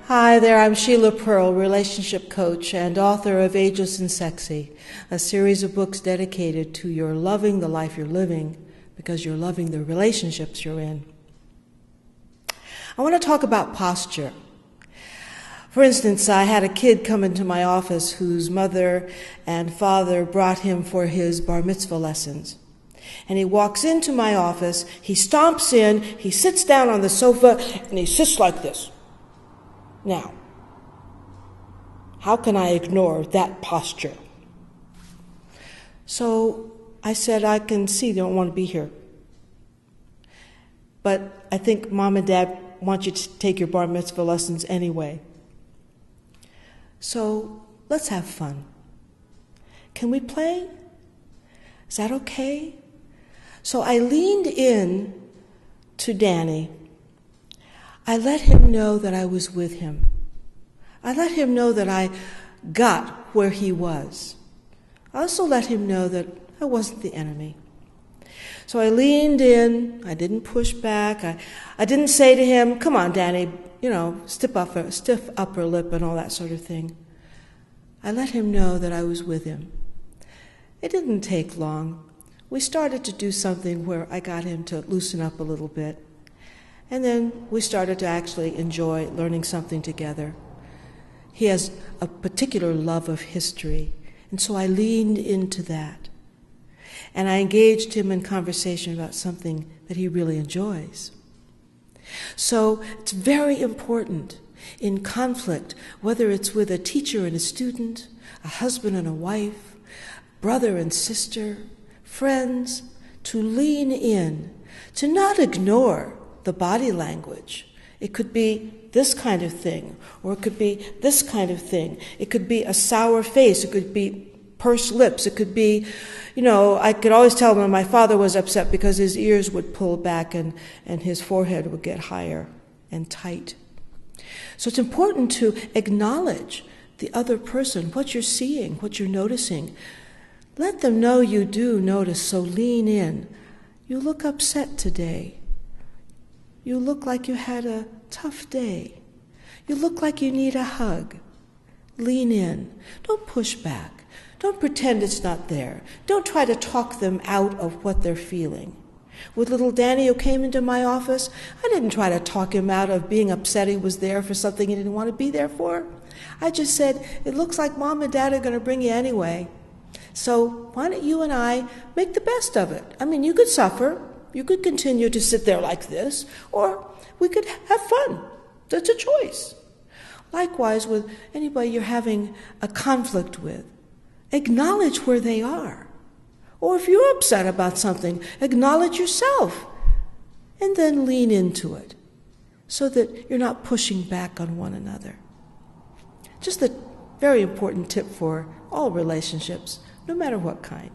Hi there, I'm Sheila Pearl, relationship coach and author of Ageless and Sexy, a series of books dedicated to your loving the life you're living because you're loving the relationships you're in. I want to talk about posture. For instance, I had a kid come into my office whose mother and father brought him for his bar mitzvah lessons. And he walks into my office, he stomps in, he sits down on the sofa, and he sits like this. Now, how can I ignore that posture? So I said, I can see they don't want to be here. But I think Mom and Dad want you to take your bar mitzvah lessons anyway. So let's have fun. Can we play? Is that okay? So I leaned in to Danny. I let him know that I was with him. I let him know that I got where he was. I also let him know that I wasn't the enemy. So I leaned in. I didn't push back. I didn't say to him, come on, Danny, stiff upper lip and all that sort of thing. I let him know that I was with him. It didn't take long. We started to do something where I got him to loosen up a little bit. And then we started to actually enjoy learning something together. He has a particular love of history, and so I leaned into that. And I engaged him in conversation about something that he really enjoys. So it's very important in conflict, whether it's with a teacher and a student, a husband and a wife, brother and sister, friends, to lean in, to not ignore the body language. It could be this kind of thing, or it could be this kind of thing. It could be a sour face. It could be pursed lips. It could be, I could always tell when my father was upset because his ears would pull back and his forehead would get higher and tight. So it's important to acknowledge the other person, what you're seeing, what you're noticing. Let them know you do notice, so lean in. You look upset today. You look like you had a tough day. You look like you need a hug. Lean in. Don't push back. Don't pretend it's not there. Don't try to talk them out of what they're feeling. With little Danny who came into my office, I didn't try to talk him out of being upset he was there for something he didn't want to be there for. I just said, it looks like Mom and Dad are going to bring you anyway. So why don't you and I make the best of it? You could suffer. You could continue to sit there like this, or we could have fun. That's a choice. Likewise, with anybody you're having a conflict with, acknowledge where they are. Or if you're upset about something, acknowledge yourself, and then lean into it so that you're not pushing back on one another. Just a very important tip for all relationships, no matter what kind.